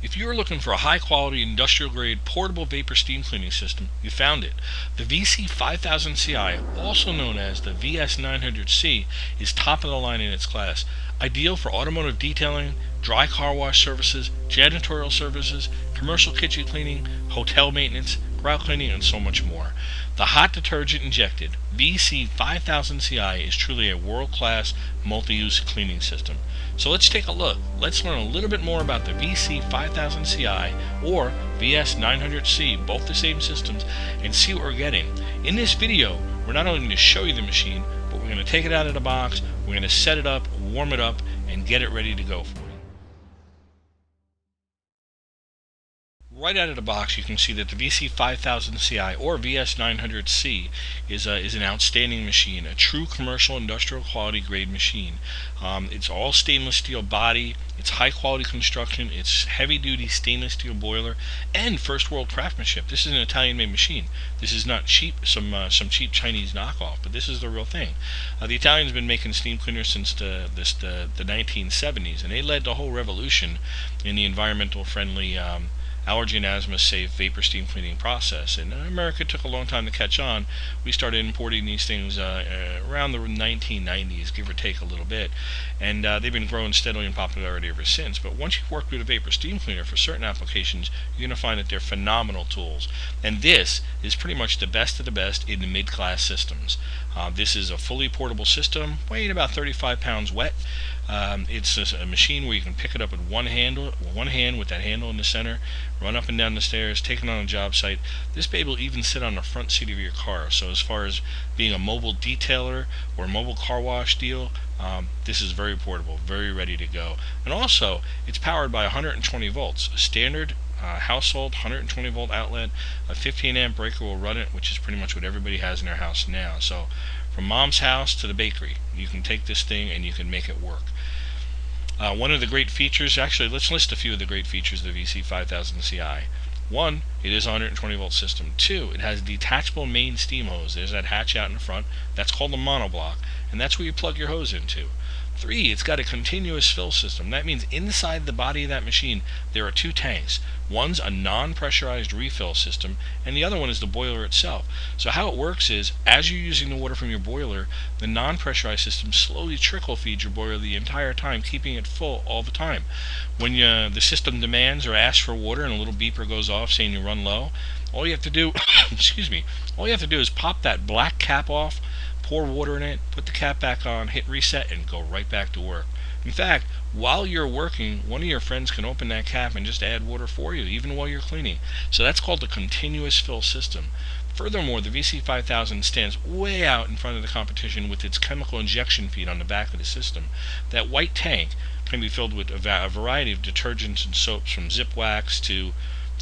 If you are looking for a high-quality, industrial-grade, portable vapor steam cleaning system, you found it. The VC5000CI, also known as the VS900C, is top of the line in its class, ideal for automotive detailing, dry car wash services, janitorial services, commercial kitchen cleaning, hotel maintenance, grout cleaning, and so much more. The hot detergent injected VC5000CI is truly a world-class multi-use cleaning system. So let's take a look. Let's learn a little bit more about the VC5000CI or VS900C, both the same systems, and see what we're getting. In this video, we're not only going to show you the machine, but we're going to take it out of the box, we're going to set it up, warm it up, and get it ready to go for you. Right out of the box, you can see that the VC5000CI or VS900C is an outstanding machine, a true commercial industrial quality grade machine. It's all stainless steel body, it's high quality construction, it's heavy duty stainless steel boiler, and first world craftsmanship. This is an Italian made machine. This is not cheap, some cheap Chinese knockoff, but this is the real thing. The Italians have been making steam cleaners since the 1970s, and they led the whole revolution in the environmental friendly allergy and asthma safe vapor steam cleaning process. And America took a long time to catch on. We started importing these things around the 1990s, give or take a little bit, and they've been growing steadily in popularity ever since. But once you've worked with a vapor steam cleaner for certain applications, you're going to find that they're phenomenal tools. And this is pretty much the best of the best in the mid-class systems. This is a fully portable system, weighing about 35 pounds wet. It's a machine where you can pick it up with one hand with that handle in the center, run up and down the stairs, take it on a job site. This baby will even sit on the front seat of your car. So as far as being a mobile detailer or a mobile car wash deal, this is very portable, very ready to go. And also, it's powered by 120 volts, a standard household 120 volt outlet. A 15 amp breaker will run it, which is pretty much what everybody has in their house now. So from mom's house to the bakery, you can take this thing and you can make it work. One of the great features, actually let's list a few of the great features of the VC5000CI. One, it is a 120 volt system. Two, it has detachable main steam hose. There's that hatch out in the front. That's called a monoblock, and that's where you plug your hose into. Three, it's got a continuous fill system. That means inside the body of that machine there are two tanks. One's a non-pressurized refill system, and the other one is the boiler itself. So how it works is, as you're using the water from your boiler, the non-pressurized system slowly trickle feeds your boiler the entire time, keeping it full all the time. When the system demands or asks for water and a little beeper goes off saying you run low, all you have to do all you have to do is pop that black cap off, pour water in it, put the cap back on, hit reset, and go right back to work. In fact, while you're working, one of your friends can open that cap and just add water for you, even while you're cleaning. So that's called the continuous fill system. Furthermore, the VC5000 stands way out in front of the competition with its chemical injection feed on the back of the system. That white tank can be filled with a variety of detergents and soaps, from Zip Wax to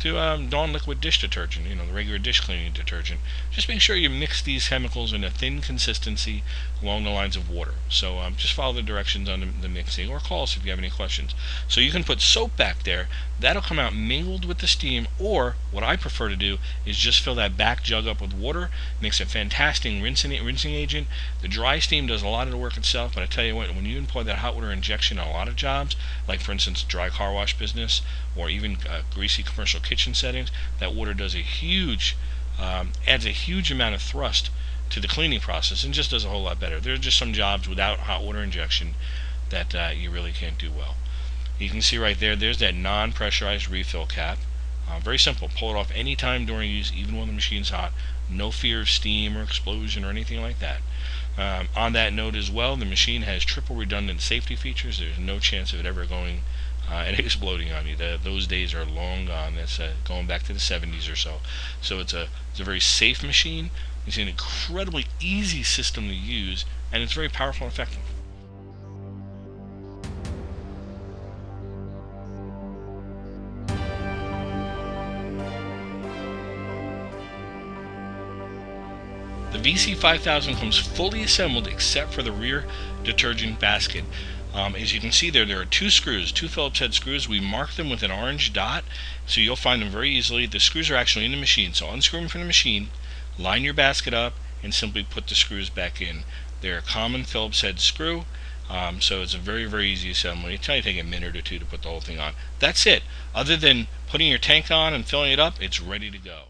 Dawn liquid dish detergent, the regular dish cleaning detergent. Just make sure you mix these chemicals in a thin consistency along the lines of water. So just follow the directions on the mixing, or call us if you have any questions. So you can put soap back there. That'll come out mingled with the steam, or what I prefer to do is just fill that back jug up with water. Makes a fantastic rinsing agent. The dry steam does a lot of the work itself, but I tell you what, when you employ that hot water injection on a lot of jobs, like for instance dry car wash business, or even greasy commercial kitchen settings, that water does adds a huge amount of thrust to the cleaning process and just does a whole lot better. There are just some jobs without hot water injection that you really can't do well. You can see right there's that non-pressurized refill cap. Very simple. Pull it off anytime during use, even when the machine's hot. No fear of steam or explosion or anything like that. On that note as well, the machine has triple redundant safety features. There's no chance of it ever going and exploding on you. Those days are long gone. That's going back to the 70s or so. So it's a very safe machine. It's an incredibly easy system to use, and it's very powerful and effective. The VC5000 comes fully assembled except for the rear detergent basket. As you can see there are two screws, two Phillips head screws. We mark them with an orange dot, so you'll find them very easily. The screws are actually in the machine, so unscrew them from the machine, line your basket up, and simply put the screws back in. They're a common Phillips head screw. So it's a very, very easy assembly. It's only take a minute or two to put the whole thing on. That's it. Other than putting your tank on and filling it up, it's ready to go.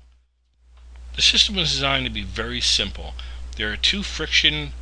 The system was designed to be very simple. There are two friction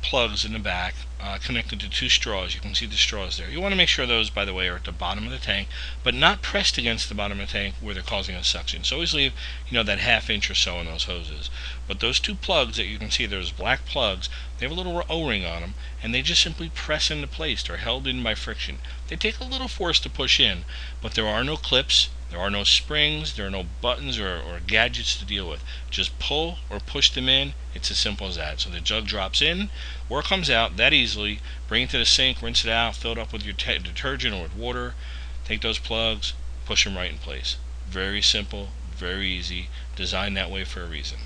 plugs in the back connected to two straws. You can see the straws there. You want to make sure those, by the way, are at the bottom of the tank, but not pressed against the bottom of the tank where they're causing a suction. So always leave, that half inch or so in those hoses. But those two plugs that you can see, those black plugs, they have a little O-ring on them, and they just simply press into place. They're held in by friction. They take a little force to push in, but there are no clips. There are no springs, there are no buttons or gadgets to deal with. Just pull or push them in. It's as simple as that. So the jug drops in or comes out that easily. Bring it to the sink, rinse it out, fill it up with your detergent or with water. Take those plugs, push them right in place. Very simple, very easy. Designed that way for a reason.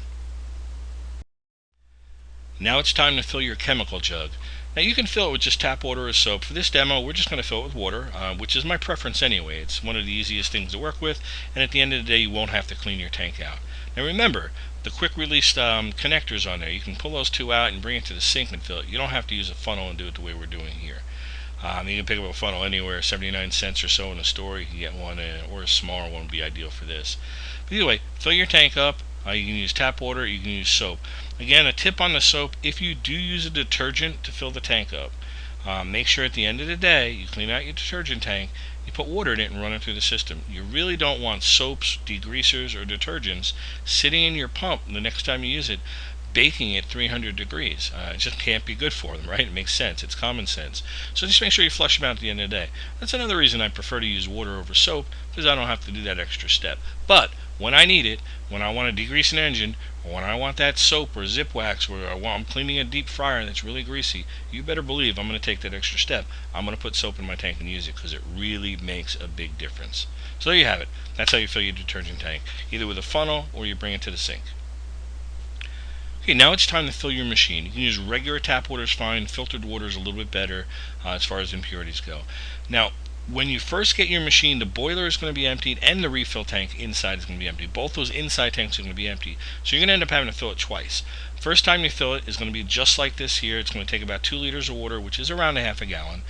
Now it's time to fill your chemical jug. Now you can fill it with just tap water or soap. For this demo, we're just going to fill it with water, which is my preference anyway. It's one of the easiest things to work with, and at the end of the day, you won't have to clean your tank out. Now remember, the quick release connectors on there, you can pull those two out and bring it to the sink and fill it. You don't have to use a funnel and do it the way we're doing here. You can pick up a funnel anywhere, 79 cents or so in the store. You can get one, or a smaller one would be ideal for this. But either way, fill your tank up. You can use tap water, you can use soap. Again, a tip on the soap, if you do use a detergent to fill the tank up, make sure at the end of the day you clean out your detergent tank, you put water in it and run it through the system. You really don't want soaps, degreasers, or detergents sitting in your pump the next time you use it, baking at 300 degrees. It just can't be good for them, right? It makes sense. It's common sense. So just make sure you flush them out at the end of the day. That's another reason I prefer to use water over soap, because I don't have to do that extra step. But when I need it, when I want to degrease an engine, or when I want that soap or zip wax, or I'm cleaning a deep fryer that's really greasy, you better believe I'm going to take that extra step. I'm going to put soap in my tank and use it, because it really makes a big difference. So there you have it. That's how you fill your detergent tank, either with a funnel or you bring it to the sink. Okay, now it's time to fill your machine. You can use regular tap water is fine. Filtered water is a little bit better as far as impurities go. Now, when you first get your machine, the boiler is going to be emptied and the refill tank inside is going to be empty. Both those inside tanks are going to be empty. So you're going to end up having to fill it twice. First time you fill it is going to be just like this here. It's going to take about 2 liters of water, which is around a half a gallon,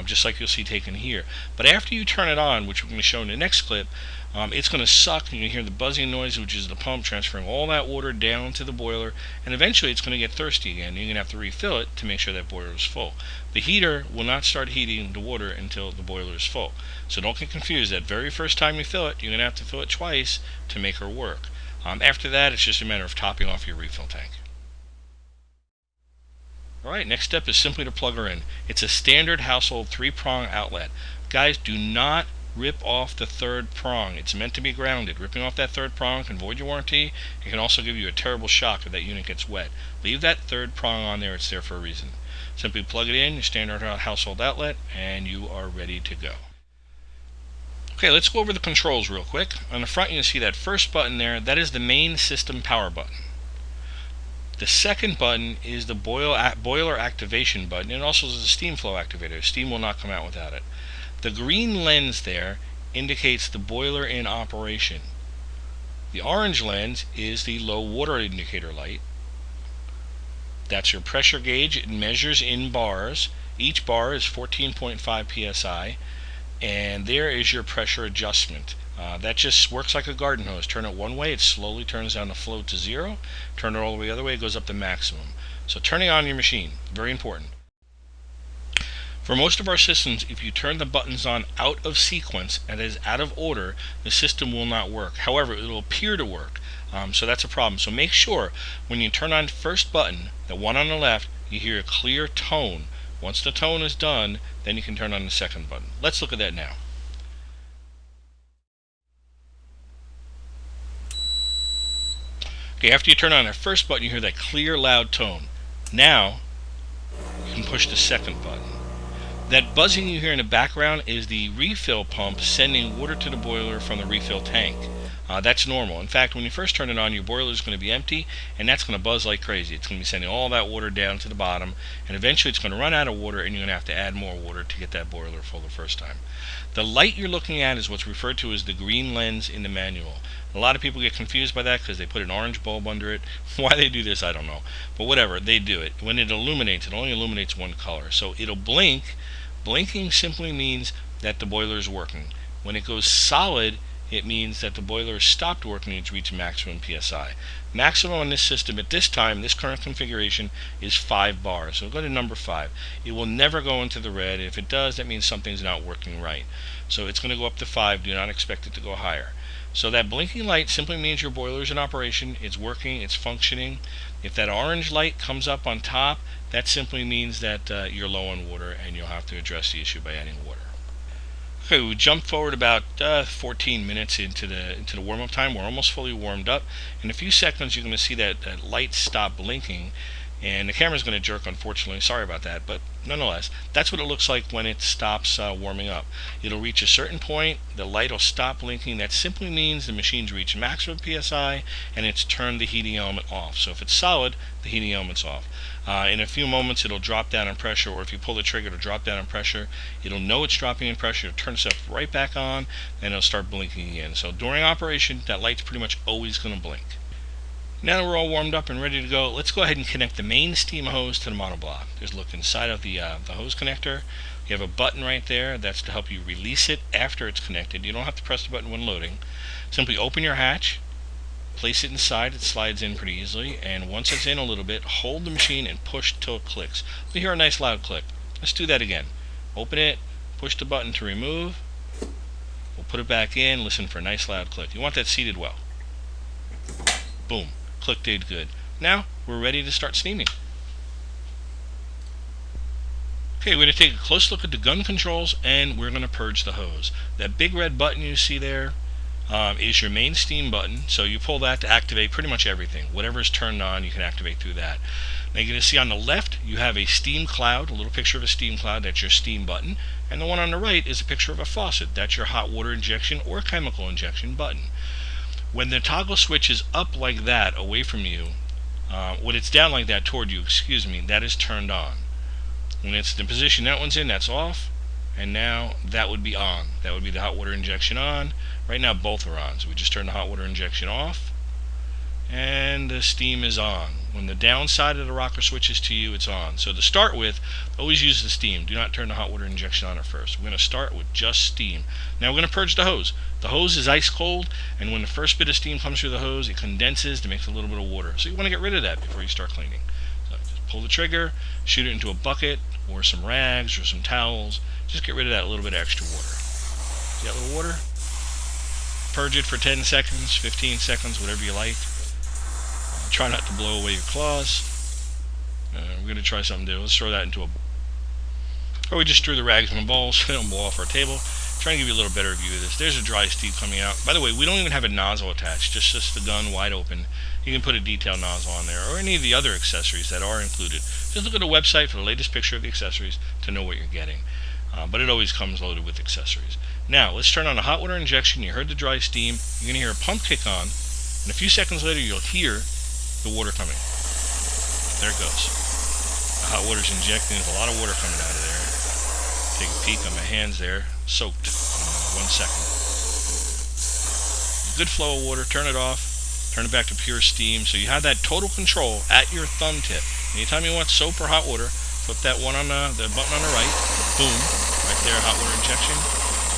just like you'll see taken here. But after you turn it on, which we're going to show in the next clip, it's going to suck, and you can hear the buzzing noise, which is the pump transferring all that water down to the boiler, and eventually it's going to get thirsty again. You're going to have to refill it to make sure that boiler is full. The heater will not start heating the water until the boiler is full. So don't get confused. That very first time you fill it, you're going to have to fill it twice to make her work. After that, it's just a matter of topping off your refill tank. Alright, next step is simply to plug her in. It's a standard household 3-prong outlet. Guys, do not rip off the third prong. It's meant to be grounded. Ripping off that third prong can void your warranty. It can also give you a terrible shock if that unit gets wet. Leave that third prong on there. It's there for a reason. Simply plug it in, your standard household outlet, and you are ready to go. Okay, let's go over the controls real quick. On the front, you can see that first button there. That is the main system power button. The second button is the boiler activation button. It also is a steam flow activator. Steam will not come out without it. The green lens there indicates the boiler in operation. The orange lens is the low water indicator light. That's your pressure gauge. It measures in bars. Each bar is 14.5 psi, and there is your pressure adjustment. That just works like a garden hose. Turn it one way, it slowly turns down the flow to 0. Turn it all the way the other way, it goes up to maximum. So turning on your machine, very important. For most of our systems, if you turn the buttons on out of sequence and is out of order, the system will not work. However, it will appear to work. So that's a problem. So make sure when you turn on first button, the one on the left, you hear a clear tone. Once the tone is done, then you can turn on the second button. Let's look at that now. Okay, after you turn on the first button, you hear that clear, loud tone. Now, you can push the second button. That buzzing you hear in the background is the refill pump sending water to the boiler from the refill tank. That's normal. In fact, when you first turn it on, your boiler is going to be empty, and that's going to buzz like crazy. It's going to be sending all that water down to the bottom, and eventually it's going to run out of water, and you're going to have to add more water to get that boiler full the first time. The light you're looking at is what's referred to as the green lens in the manual. A lot of people get confused by that because they put an orange bulb under it. Why they do this, I don't know. But whatever, they do it. When it illuminates, it only illuminates one color. So it'll blink. Blinking simply means that the boiler is working. When it goes solid, it means that the boiler has stopped working and it's reached maximum PSI. Maximum on this system at this time, this current configuration, is 5 bars. So go to number 5. It will never go into the red. If it does, that means something's not working right. So it's going to go up to 5. Do not expect it to go higher. So that blinking light simply means your boiler is in operation, it's working, it's functioning. If that orange light comes up on top, that simply means that you're low on water and you'll have to address the issue by adding water. Okay, we jumped forward about 14 minutes into the warm-up time. We're almost fully warmed up. In a few seconds, you're going to see that light stop blinking, and the camera's going to jerk, unfortunately. Sorry about that, but nonetheless, that's what it looks like when it stops warming up. It'll reach a certain point, the light will stop blinking. That simply means the machine's reached maximum PSI, and it's turned the heating element off. So if it's solid, the heating element's off. In a few moments, it'll drop down in pressure, or if you pull the trigger, it'll drop down in pressure. It'll know it's dropping in pressure, it'll turn itself right back on, and it'll start blinking again. So during operation, that light's pretty much always going to blink. Now that we're all warmed up and ready to go, let's go ahead and connect the main steam hose to the monoblock. There's a look inside of the hose connector. You have a button right there. That's to help you release it after it's connected. You don't have to press the button when loading. Simply open your hatch, place it inside. It slides in pretty easily, and once it's in a little bit, hold the machine and push till it clicks. You'll hear a nice loud click. Let's do that again. Open it, push the button to remove. We'll put it back in, listen for a nice loud click. You want that seated well. Boom. Click did good. Now we're ready to start steaming. Okay, we're going to take a close look at the gun controls, and we're going to purge the hose. That big red button you see there is your main steam button. So you pull that to activate pretty much everything. Whatever is turned on, you can activate through that. Now you're going to see on the left you have a steam cloud, a little picture of a steam cloud. That's your steam button. And the one on the right is a picture of a faucet. That's your hot water injection or chemical injection button. When the toggle switch is up like that away from you, when it's down like that toward you, that is turned on. When it's the position that one's in, that's off, and now that would be on. That would be the hot water injection on. Right now both are on, so we just turned the hot water injection off, and the steam is on. When the down side of the rocker switches to you, it's on. So to start with, always use the steam. Do not turn the hot water injection on at first. We're going to start with just steam. Now we're going to purge the hose. The hose is ice cold, and when the first bit of steam comes through the hose, it condenses to make a little bit of water. So you want to get rid of that before you start cleaning. So just pull the trigger, shoot it into a bucket, or some rags, or some towels. Just get rid of that little bit of extra water. See that little water? Purge it for 10 seconds, 15 seconds, whatever you like. Try not to blow away your claws. We're going to try something new. Let's throw that into a... Or we just threw the rags in the bowl so they don't blow off our table. Try and give you a little better view of this. There's a dry steam coming out. By the way, we don't even have a nozzle attached, just the gun wide open. You can put a detail nozzle on there, or any of the other accessories that are included. Just look at the website for the latest picture of the accessories to know what you're getting. But it always comes loaded with accessories. Now, let's turn on the hot water injection. You heard the dry steam. You're going to hear a pump kick on. And a few seconds later, you'll hear the water coming. There it goes. The hot water's injecting. There's a lot of water coming out of there. Take a peek on my hands there. Soaked in 1 second. Good flow of water. Turn it off. Turn it back to pure steam. So you have that total control at your thumb tip. Anytime you want soap or hot water, flip that one on the button on the right. Boom. Right there, hot water injection.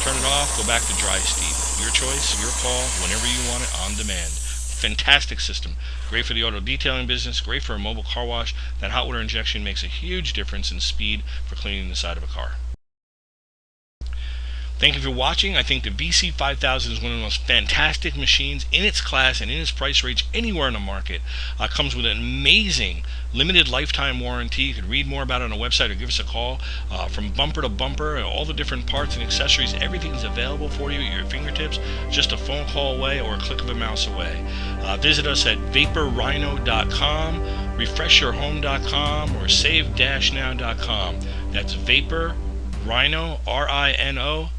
Turn it off. Go back to dry steam. Your choice, your call, whenever you want it, on demand. Fantastic system. Great for the auto detailing business, great for a mobile car wash. That hot water injection makes a huge difference in speed for cleaning the side of a car. Thank you for watching. I think the VC5000 is one of the most fantastic machines in its class and in its price range anywhere in the market. Comes with an amazing limited lifetime warranty. You can read more about it on the website or give us a call. From bumper to bumper, all the different parts and accessories, everything's available for you at your fingertips, just a phone call away or a click of a mouse away. Visit us at vaporrhino.com, refreshyourhome.com, or save-now.com. That's vaporrhino, RINO.com.